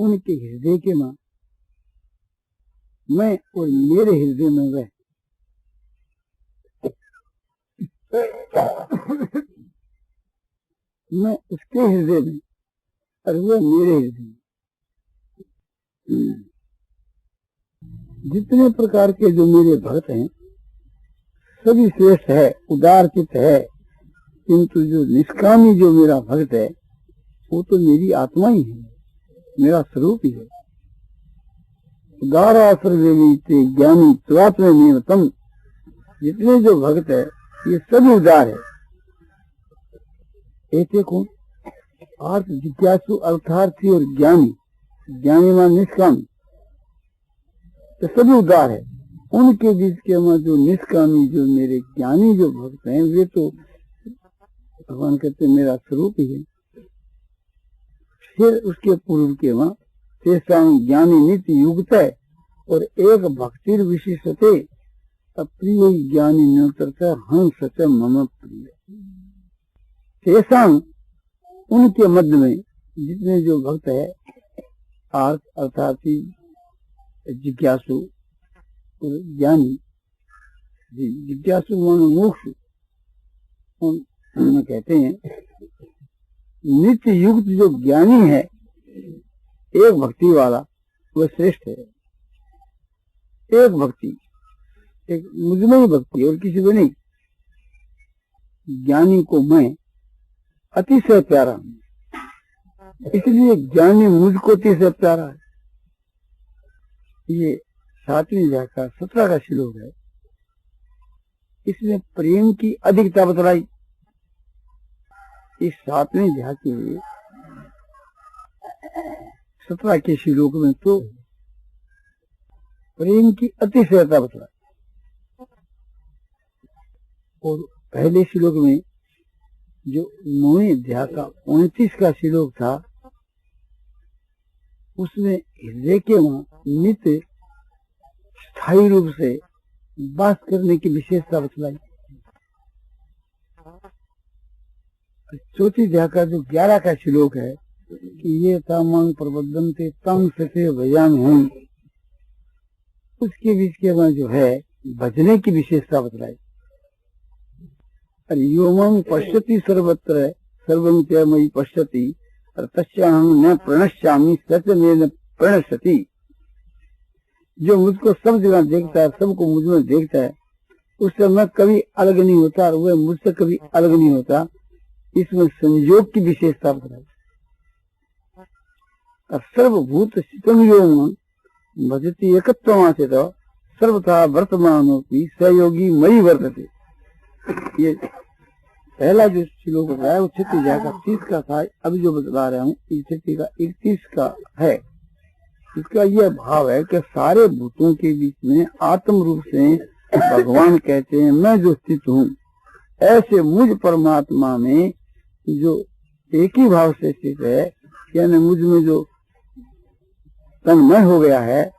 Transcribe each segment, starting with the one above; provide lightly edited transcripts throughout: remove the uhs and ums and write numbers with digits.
उनके हृदय के मां मैं और मेरे हृदय में वह। मैं उसके हृदय में और वह मेरे हृदय में। जितने प्रकार के जो मेरे भक्त हैं सभी श्रेष्ठ है, उदार चित्त है, किंतु जो निष्कामी जो मेरा भक्त है वो तो मेरी आत्मा ही है, मेरा स्वरूप ही है। उदारा सर्वे ज्ञानी त्वात्मनियतम। जितने जो भक्त है ये सभी उदार है। ऐसे कौन? अर्थ जिज्ञासु, अर्थार्थी और ज्ञानी। ज्ञानी मान निष्कामी, तो सभी उदार है। उनके बीच के में जो निष्कामी जो मेरे ज्ञानी जो भक्त हैं वे तो भगवान कहते मेरा स्वरूप ही है। फिर उसके पूर्व के वहां शेषांग ज्ञानी नित्य युक्त है और एक भक्ति विशिष्टते अप्रिय ज्ञानी न्यूनतर हम सच मम प्रिय। शेषांग उनके मध्य में जितने जो भक्त है अर्थ अर्थार्थी जिज्ञासु और ज्ञानी। जिज्ञासु मानो मोक्ष कहते हैं। नित्य युक्त जो ज्ञानी है एक भक्ति वाला वह श्रेष्ठ है। एक भक्ति, एक मुझमें ही भक्ति और किसी में नहीं। ज्ञानी को मैं अतिशय प्यारा हूं, इसलिए ज्ञानी मुझको अतिशय प्यारा है। ये 7वीं अध्याय का 17 का श्लोक है। इसमें प्रेम की अधिकता बतलाई। इस 7वीं अध्याय के 17 के श्लोक में तो प्रेम की अतिशयता बतलाई और पहले श्लोक में जो 9वें अध्याय का 29 का श्लोक था उसमें हृदय के वहां नित्य स्थायी रूप से वास करने की विशेषता बतलाई। चौथी अध्याय का जो 11 का श्लोक है कि ये तामांग प्रबद्धन्ते तंग सते भजाम हैं, उसके बीच के वहां जो है भजने की विशेषता बतलाई। योमं पश्यति सर्वत्र सर्वं च मयि पश्यति तस्याहं न प्रणश्यामि सच में न प्रणश्यति। जो मुझको सब जगह देखता है, सबको मुझ में देखता है, उससे मैं कभी अलग नहीं होता और वह मुझसे कभी अलग नहीं होता। इसमें संयोग की विशेषता बताई। सर्वभूत स्थितम भजति एकत्वमाश्रित सर्वथा वर्तमानोपि सहयोगी मयि वर्तते। ये पहला जो श्लोक बताया वो 6 अध्याय का 30 का था। अभी जो बता रहा हूँ 6 का 31 का है। इसका यह भाव है कि सारे भूतों के बीच में आत्म रूप से भगवान कहते हैं मैं जो स्थित हूँ, ऐसे मुझ परमात्मा में जो एक ही भाव से स्थित है, यानी मुझ में जो तन्मय हो गया है,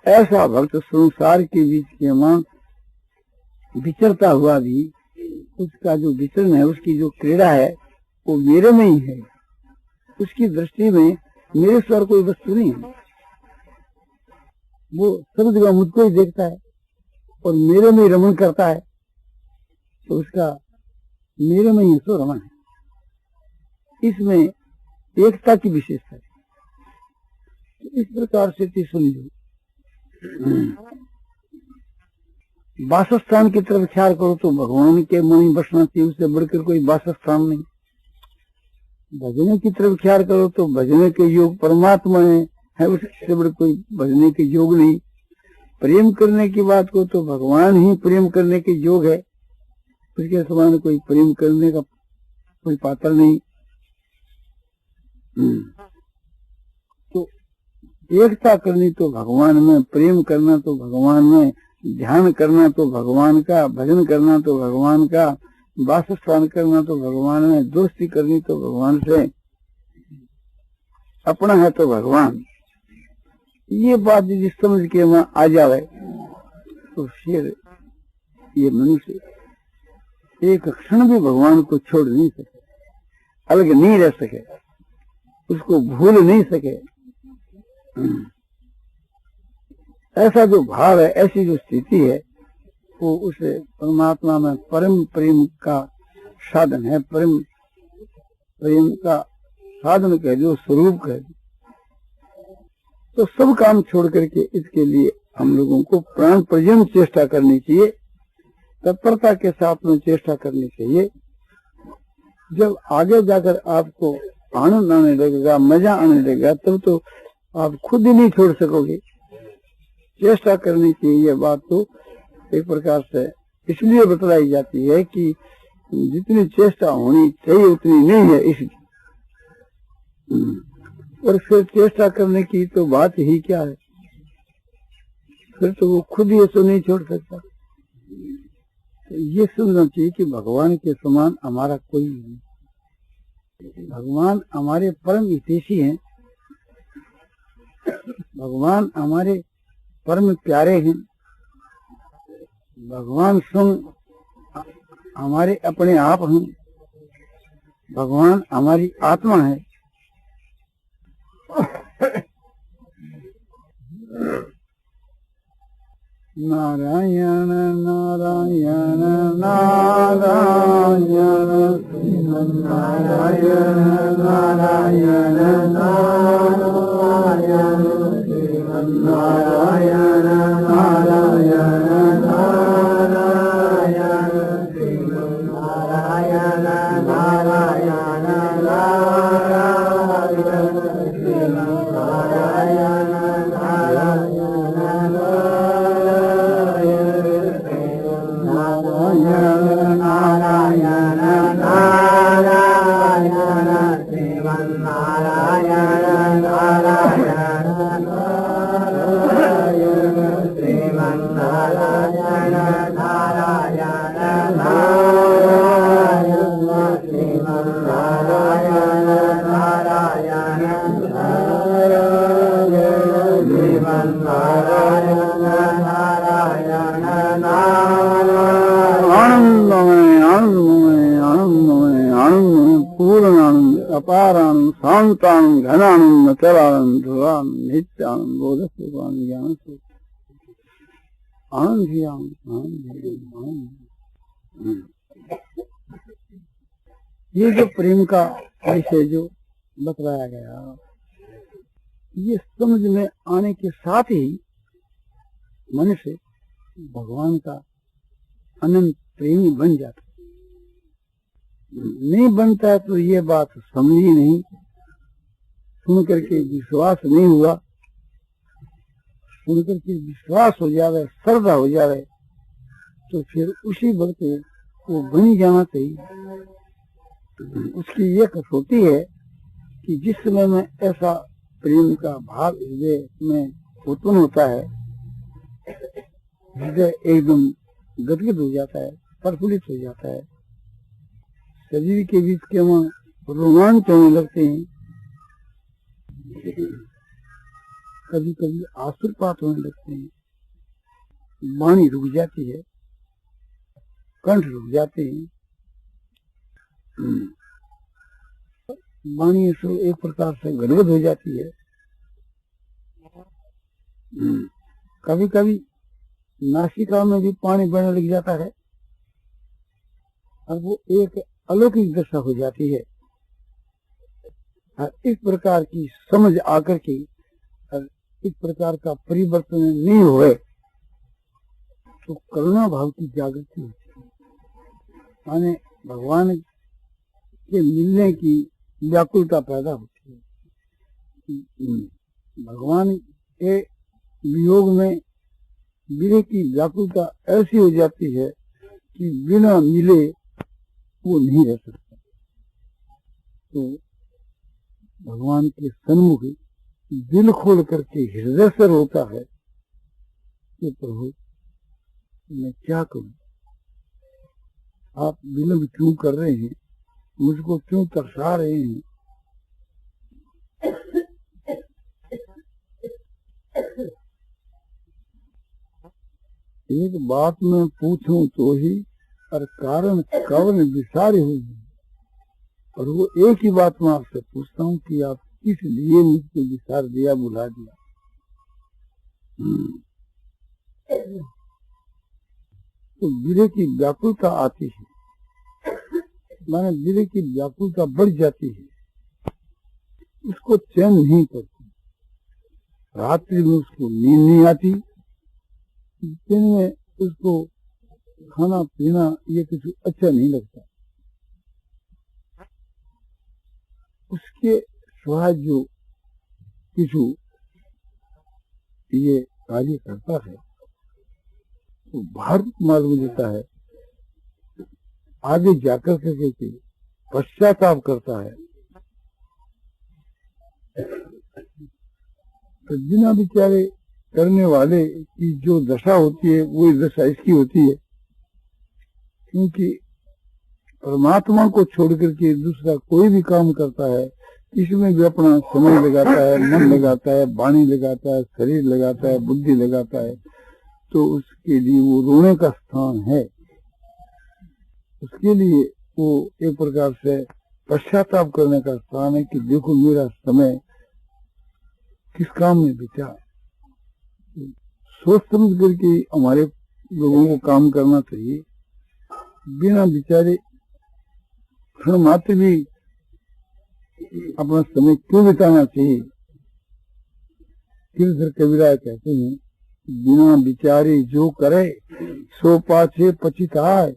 ऐसा भक्त संसार के बीच के मां विचरता हुआ भी उसका जो विचरण है, उसकी जो क्रीड़ा है वो मेरे में ही है। उसकी दृष्टि में मेरे स्वर कोई वस्तु नहीं है। वो सब जगह मुझको ही देखता है और मेरे में रमण करता है, तो उसका मेरे में ही सो रमण है। इसमें एकता की विशेषता है। इस प्रकार से समझो। वासस्थान की तरफ ख्याल करो तो भगवान के मन ही बसना चाहिए, उससे बढ़कर कोई वासस्थान नहीं। भजने की तरफ ख्याल करो तो भजने के योग परमात्मा है, उससे बढ़ कोई भजने के योग नहीं। प्रेम करने की बात को तो भगवान ही प्रेम करने के योग है, उसके समान कोई प्रेम करने का कोई पात्र नहीं। तो एकता करनी तो भगवान में, प्रेम करना तो भगवान में, ध्यान करना तो भगवान का, भजन करना तो भगवान का, वासस्थान करना तो भगवान में, दोस्ती करनी तो भगवान से, अपना है तो भगवान। ये बात यदि समझ के वहां आ जाए तो फिर ये मनुष्य एक क्षण भी भगवान को छोड़ नहीं सके, अलग नहीं रह सके, उसको भूल नहीं सके, ऐसा जो भाव है, ऐसी जो स्थिति है, वो उस परमात्मा में परम प्रेम का साधन है, परम प्रेम का साधन कह दो, स्वरूप कह दो। तो सब काम छोड़ करके इसके लिए हम लोगों को प्राण पर्यंत चेष्टा करनी चाहिए, तत्परता के साथ में चेष्टा करनी चाहिए। जब आगे जाकर आपको आनंद आने लगेगा, मजा आने लगेगा, तब तो आप खुद ही नहीं छोड़ सकोगे। चेष्टा करनी चाहिए। ये बात तो एक प्रकार से इसलिए बतलाई जाती है कि जितनी चेष्टा होनी चाहिए उतनी नहीं है, इसलिए। और फिर चेष्टा करने की तो बात ही क्या है, फिर तो वो खुद ही ऐसा नहीं छोड़ सकता। तो ये समझना चाहिए कि भगवान के समान हमारा कोई नहीं। भगवान हमारे परम हितैषी हैं, भगवान हमारे परम प्यारे हैं, भगवान स्वयं हमारे अपने आप हैं, भगवान हमारी आत्मा है। नारायण नारायण नारायण नारायण नारायण नारायण नारायण नारायण नारायण नारायण नारायण अपारानंद शांतानंद घनानंद चलानंद ध्रुवानंद नित्यानंद बोधक ज्ञान से आनंद ही आनंद। ये जो प्रेम का विषय जो बतलाया गया, ये समझ में आने के साथ ही मनुष्य भगवान का अनंत प्रेमी बन जाता। नहीं बनता है तो ये बात समझी नहीं, सुन करके विश्वास नहीं हुआ, सुन करके विश्वास हो जावे, श्रद्धा हो जावे, तो फिर उसी वक्त वो बन जाना चाहिए। उसकी ये कसौटी है कि जिस समय में ऐसा प्रेम का भाव हृदय में उत्पन्न होता है, हृदय एकदम गदगद हो जाता है, प्रफुल्लित हो जाता है, शरीर के बीच के वहाँ रोमांच होने लगते हैं, कभी कभी आंसुपात होने लगते हैं, वाणी रुक जाती है, कंठ रुक जाते हैं, वाणी से एक प्रकार से गदगद हो जाती है। कभी कभी नासिका में भी पानी बहने लग जाता है और वो एक अलौकिक दशा हो जाती है। और इस प्रकार की समझ आकर के और इस प्रकार का परिवर्तन नहीं हुए तो करुणा भाव की जागृति होती है, माने भगवान के मिलने की व्याकुलता पैदा होती है। भगवान के वियोग में विरह की व्याकुलता ऐसी हो जाती है कि बिना मिले वो नहीं रह सकता। तो भगवान के सन्मुख दिल खोल करके हृदय से रोता है कि प्रभु मैं क्या करूं, आप विलंब क्यों कर रहे हैं, मुझको क्यों तरसा रहे हैं। एक बात मैं पूछूं तो ही और कारण कवन विसारे हुई, और वो एक ही बात मैं आपसे पूछता हूँ कि आप किस लिए मुझको विसार दिया, बुला दिया। तो विरह की व्याकुलता आती है, माने विरह की व्याकुलता बढ़ जाती है, उसको चैन नहीं पड़ती, रात्रि में उसको नींद नहीं आती, दिन में उसको खाना पीना ये कुछ अच्छा नहीं लगता। उसके स्वाद जो किछु ये कार्य करता है तो बाहर मालूम देता है, आगे जाकर के पश्चाताप करता है। तो बिना विचारे करने वाले की जो दशा होती है वही दशा इसकी होती है, क्योंकि परमात्मा को छोड़ करके दूसरा कोई भी काम करता है, इसमें भी अपना समय लगाता है, मन लगाता है, वाणी लगाता है, शरीर लगाता है, बुद्धि लगाता है, तो उसके लिए वो रोने का स्थान है। उसके लिए वो एक प्रकार से पश्चाताप करने का स्थान है कि देखो मेरा समय किस काम में बीता। सोच समझ करके हमारे लोगों को काम करना चाहिए, बिना विचारे क्षण मात्र भी अपना समय क्यों बिताना चाहिए। गिरधर कबीरा कहते हैं, बिना विचारे जो करे सो पाछे पछिताए,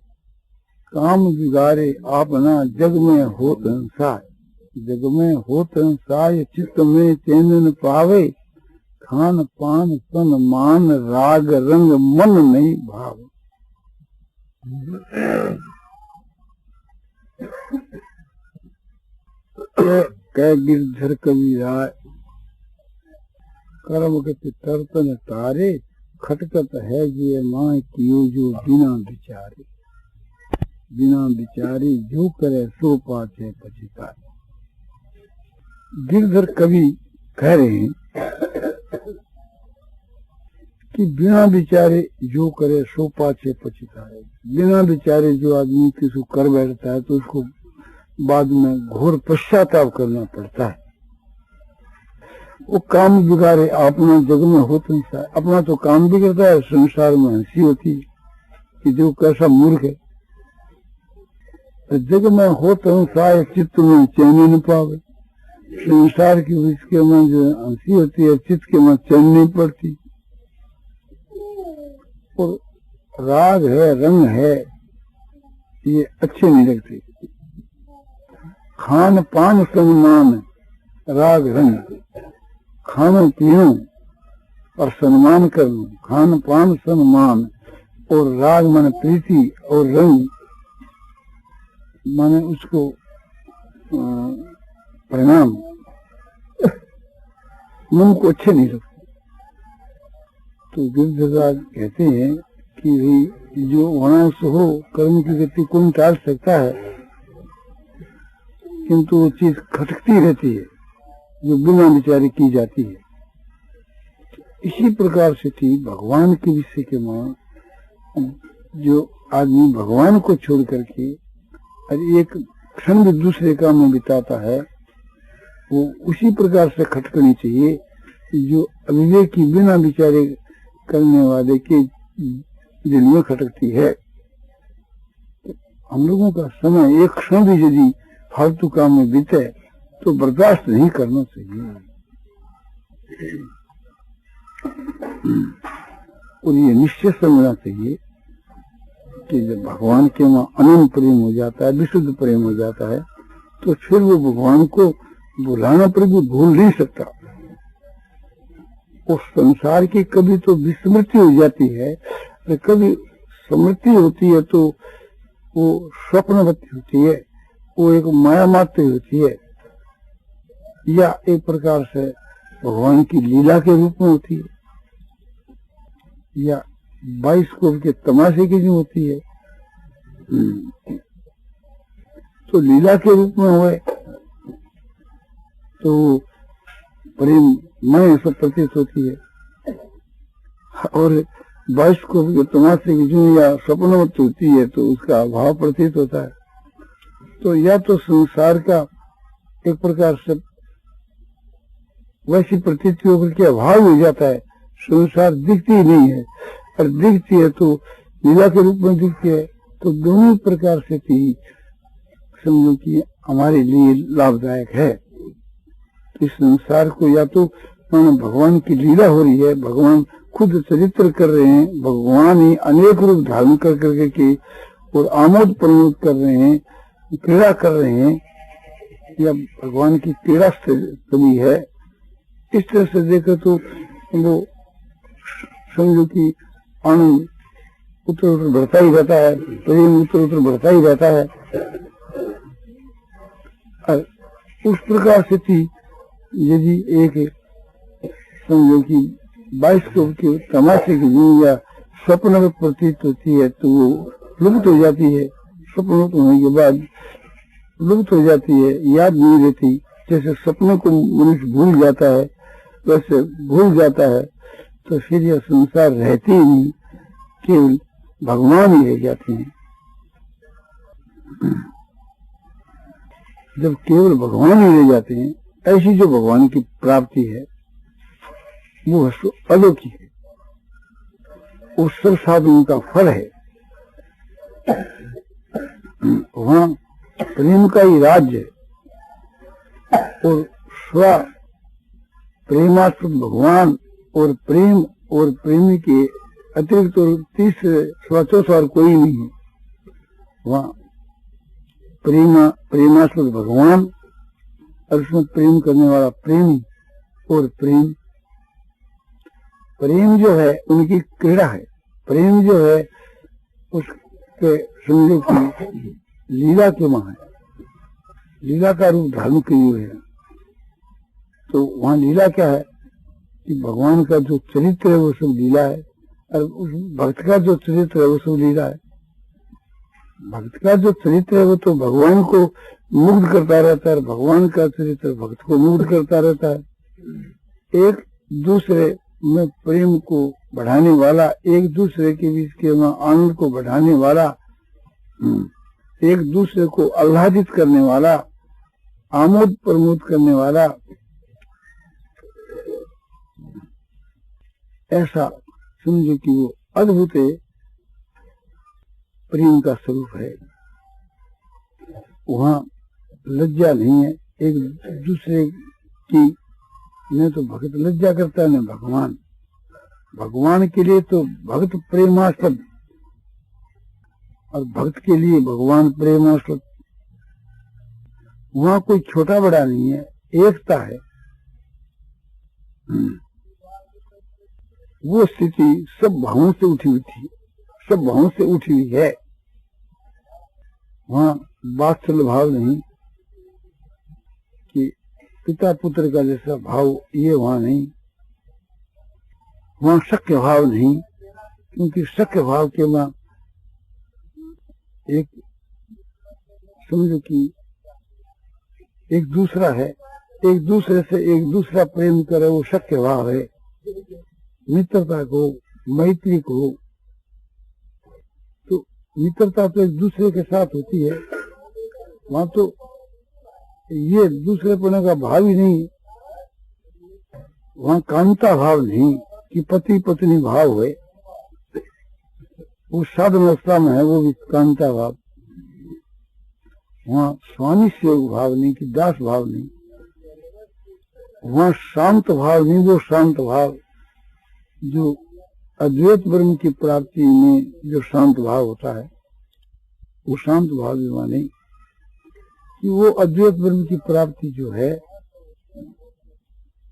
काम बिगाड़े आपना जग में होत हंसाय। जग में होत हंसाय चित्त में चैन न पावे, खान पान सन मान राग रंग मन नहीं भाव। कह गिरधर कबीरा कर्म गति तरतन तारे, खटकत है जे माँ कियो जो बिना विचारे। बिना विचारे जो करे सो पाछे पछिताए। गिरधर कवि कह रहे हैं कि बिना विचारे जो करे सो पाछे पछिताए। बिना विचारे जो आदमी किसी कर बैठता है तो उसको बाद में घोर पश्चाताप करना पड़ता है। वो काम बिगाड़े अपना जग में होता है, अपना तो काम बिगड़ता है, संसार में हंसी होती है कि जो कैसा मूर्ख है। जग में होता हंसाए चित्त में चैन न पावे। संसार की इसके में जो हंसी होती है, चित्त के में चैन नहीं पड़ती। और राग है, रंग है, ये अच्छे नहीं लगते। खान पान सम्मान राग रंग, खाना पीना और सम्मान करना, खान पान सम्मान और राग माने प्रीति और रंग माने उसको परिणाम मन को अच्छे नहीं लगते। तो गिरधर कहते हैं कि भाई जो होना सो हो, कर्म की गति कौन टाल सकता है, किंतु वो चीज खटकती रहती है जो बिना विचारे की जाती है। इसी प्रकार से थी भगवान के विषय के मां जो आदमी भगवान को छोड़ करके एक क्षण भी दूसरे काम में बिताता है, वो उसी प्रकार से खटकनी चाहिए जो अविवेकी बिना विचारे करने वाले के दिल में खटकती है। हम लोगों का समय एक क्षण भी यदि फालतू काम में बीते तो बर्दाश्त नहीं करना चाहिए। और ये निश्चय समझना चाहिए कि जब भगवान के वहां अनंत प्रेम हो जाता है, विशुद्ध प्रेम हो जाता है, तो फिर वो भगवान को बुलाना पर भी भूल नहीं सकता। उस संसार की कभी तो विस्मृति हो जाती है, कभी स्मृति होती है, तो वो स्वप्नवती होती है, वो एक माया मात्र होती है, या एक प्रकार से भगवान की लीला के रूप में होती है, या बाइस्कोप के तमाशे की जो होती है। तो लीला के रूप में हुए तो प्रेम मय सब प्रतीत होती है, और बाइस्कोप के तमाशे की जो या स्वप्नवत होती है तो उसका अभाव प्रतीत होता है। तो या तो संसार का एक प्रकार से वैसी प्रतीति होकर के अभाव हो जाता है, संसार दिखती ही नहीं है, और दिखती है तो लीला के रूप में दिखती है। तो दोनों प्रकार से भी समझो कि हमारे लिए लाभदायक है। इस संसार को या तो भगवान की लीला हो रही है, भगवान खुद चरित्र कर रहे हैं, भगवान ही अनेक रूप धारण कर करके के और आमोद प्रमोद कर रहे हैं, क्रीड़ा कर रहे हैं, या भगवान की क्रीड़ा स्थली है। इस तरह से देखे तो वो समझो कि आनंद उत्तर उत्तर बढ़ता ही रहता है, प्रेम उत्तर उत्तर बढ़ता ही रहता है। और उस प्रकार से थी यदि एक समझो कि 22 के तमाशे की नींद या स्वप्न में प्रतीत होती है तो वो लुप्त हो जाती है। स्वप्न होने के बाद लुप्त हो जाती है, याद नहीं रहती। जैसे सपने को मनुष्य भूल जाता है वैसे भूल जाता है, तो फिर यह संसार रहती ही नहीं, केवल भगवान ही रह जाते हैं। जब केवल भगवान ही रह जाते हैं, ऐसी जो भगवान की प्राप्ति है वो अलौकिक है, वो सब साधनों का फल है। वहाँ प्रेम का ही राज्य है, और स्व प्रेमास्पद भगवान और प्रेम और प्रेमी के अतिरिक्त और तीसरे स्वचों और कोई नहीं है। वहाँ प्रेमास्पद भगवान और उसमें प्रेम करने वाला प्रेमी, और प्रेम जो है उनकी क्रीड़ा है। प्रेम जो है उसके समझो कि लीला के वहां है, लीला का रूप धारण किए हुए है। तो वहाँ लीला क्या है कि भगवान का जो चरित्र है वो सब लीला है, और उस भक्त का जो चरित्र है वो सब लीला है। भक्त का जो चरित्र है वो तो भगवान को मुग्ध करता रहता है, भगवान का चरित्र भक्त को मुग्ध करता रहता है। एक दूसरे में प्रेम को बढ़ाने वाला, एक दूसरे के बीच के आनंद को बढ़ाने वाला, एक दूसरे को आह्लादित करने वाला, आमोद प्रमोद करने वाला, ऐसा समझो कि वो अद्भुत प्रेम का स्वरूप है। वहाँ लज्जा नहीं है एक दूसरे की, न तो भक्त लज्जा करता है न भगवान। भगवान के लिए तो भक्त प्रेमास्पद, और भक्त के लिए भगवान प्रेमास्पद। वहाँ कोई छोटा बड़ा नहीं है, एकता है। वो स्थिति सब भावों से उठी हुई थी, सब भावों से उठी हुई है। वहाँ वात्सल्य भाव नहीं कि पिता पुत्र का जैसा भाव, ये वहाँ नहीं। वहाँ सख्य भाव नहीं, क्योंकि सख्य भाव के वहाँ एक समझो कि एक दूसरा है, एक दूसरे से एक दूसरा प्रेम करे, वो सख्य भाव है। मित्रता को, मैत्री को, तो मित्रता तो एक दूसरे के साथ होती है, वहाँ तो ये दूसरे पने का भाव ही नहीं। वहाँ कांता भाव नहीं कि पति पत्नी भाव है, वो साधन अवस्था में है, वो भी कांता भाव। वहाँ स्वामी सेवक भाव नहीं कि दास भाव नहीं। वहाँ शांत भाव नहीं, वो शांत भाव जो अद्वैत ब्रह्म की प्राप्ति में जो शांत भाव होता है, वो शांत भाव भी वहाँ नहीं। कि वो अद्वैत ब्रह्म की प्राप्ति जो है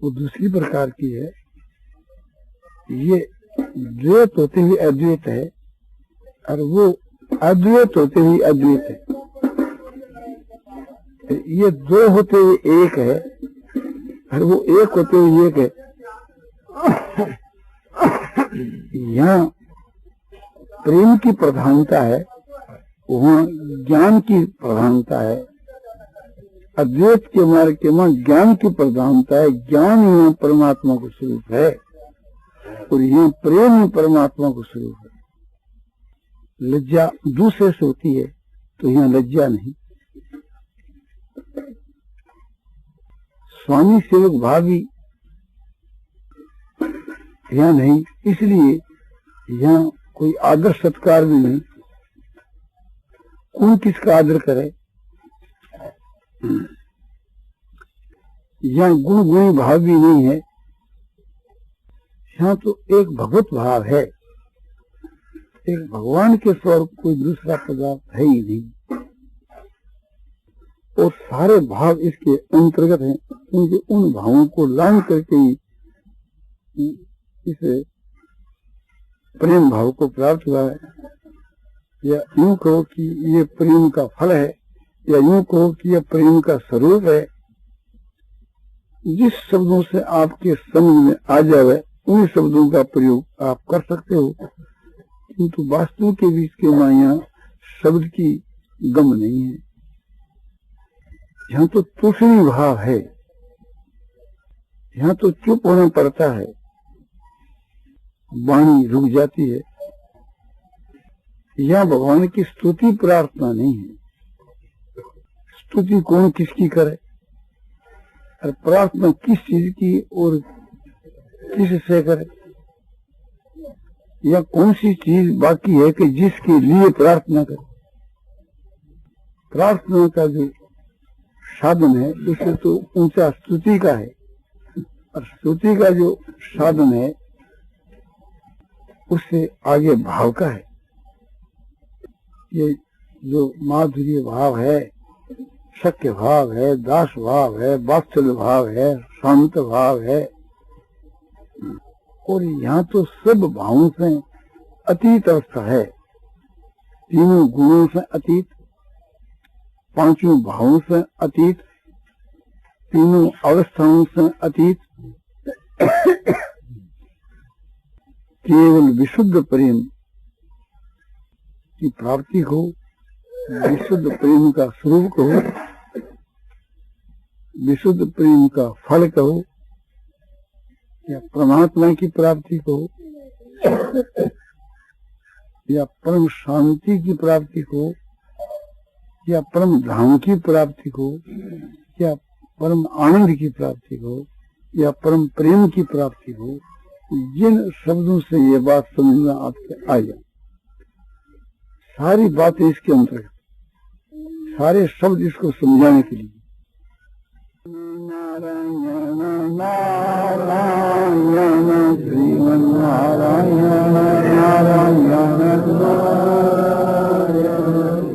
वो दूसरी प्रकार की है। ये द्वैत होते हुए अद्वैत है, और वो अद्वैत होते हुए अद्वैत है। ये दो होते हुए एक है, और वो एक होते हुए एक है। यहाँ प्रेम की प्रधानता है, वहाँ ज्ञान की प्रधानता है। अद्वैत के मार्ग के वहाँ ज्ञान की प्रधानता है। ज्ञान यहाँ परमात्मा को स्वरूप है, और यहाँ प्रेम परमात्मा को स्वरूप है। लज्जा दूसरे से होती है, तो यहाँ लज्जा नहीं। स्वामी सेवक भावी यहाँ नहीं, इसलिए यहाँ कोई आदर सत्कार भी नहीं, कौन किसका आदर करे। यहाँ गुण गुणी भाव भी नहीं है, यहाँ तो एक भगवत भाव है, एक भगवान के स्वरूप कोई दूसरा पदार्थ है ही नहीं, और सारे भाव इसके अंतर्गत हैं, क्योंकि उन भावों को लांग करके ही इसे प्रेम भाव को प्राप्त हुआ है। या यूं कहो कि ये प्रेम का फल है, या यूं कहो कि यह प्रेम का स्वरूप है। जिस शब्दों से आपके समझ में आ जाए उन शब्दों का प्रयोग आप कर सकते हो, किंतु वास्तु के बीच के माया शब्द की गम नहीं है। यहाँ तो तूषणी भाव है, यहाँ तो चुप होना पड़ता है, वाणी रुक जाती है। यहाँ भगवान की स्तुति प्रार्थना नहीं है। स्तुति कौन किसकी करे और प्रार्थना किस चीज की और किस से करे, या कौन सी चीज बाकी है कि जिसके लिए प्रार्थना करे। प्रार्थना का जो साधन है उसे तो ऊंचा स्तुति का है, और स्तुति का जो साधन है उससे आगे भाव का है। ये जो माधुर्य भाव है, शक्य भाव है, दास भाव है, वात्सल्य भाव है, शांत भाव है, और यहाँ तो सब भावों से अतीत अवस्था है। तीनों गुणों से अतीत, पांचों भावों से अतीत, तीनों अवस्थाओं से अतीत, केवल विशुद्ध प्रेम की प्राप्ति को, विशुद्ध प्रेम का स्वरूप कहो, विशुद्ध प्रेम का फल कहो, या परमात्मा की प्राप्ति कहो, या परम शांति की प्राप्ति को, या परम धाम की प्राप्ति को, या परम आनंद की प्राप्ति को, या परम प्रेम की प्राप्ति को, जिन शब्दों से ये बात समझना आपके आ जाए, सारी बातें इसके अंतर्गत, सारे शब्द इसको समझाने के लिए। नारायण नारायण श्रीमन नारायण नारायण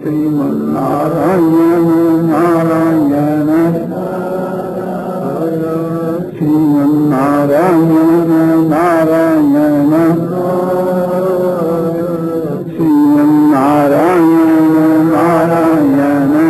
श्रीमन नारायण नारायण श्रीमन नारायण नारायण श्रीमन नारायण नारायण श्रीमन नारायण नारायण श्रीमन नारायण नारायण नारायण नारायण नारायण नारायण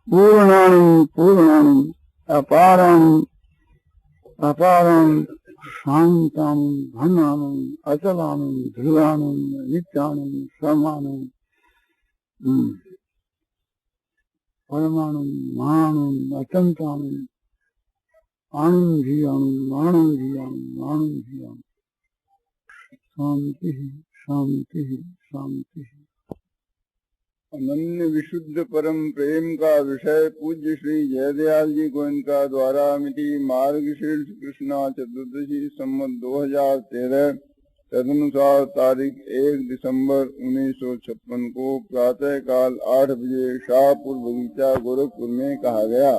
पूर्णानंद पूर्णानंद अपारानंद अपारानंद शांतानंद घनानंद अचलानंद ध्रुवानंद नित्यानंद समानंद परमानंद महानंद अत्यंतानंद आनंद ही आनंद आनंद ही आनंद आनंद ही आनंद शांति शांति शांति। अनन्य विशुद्ध परम प्रेम का विषय पूज्य श्री जयदयाल जी गोयनका द्वारा मिति मार्गशीर्ष कृष्णा चतुर्दशी संवत 2013 तदनुसार तारीख 1 दिसंबर 1956 को प्रातः काल 8 बजे शाहपुर बगीचा गोरखपुर में कहा गया।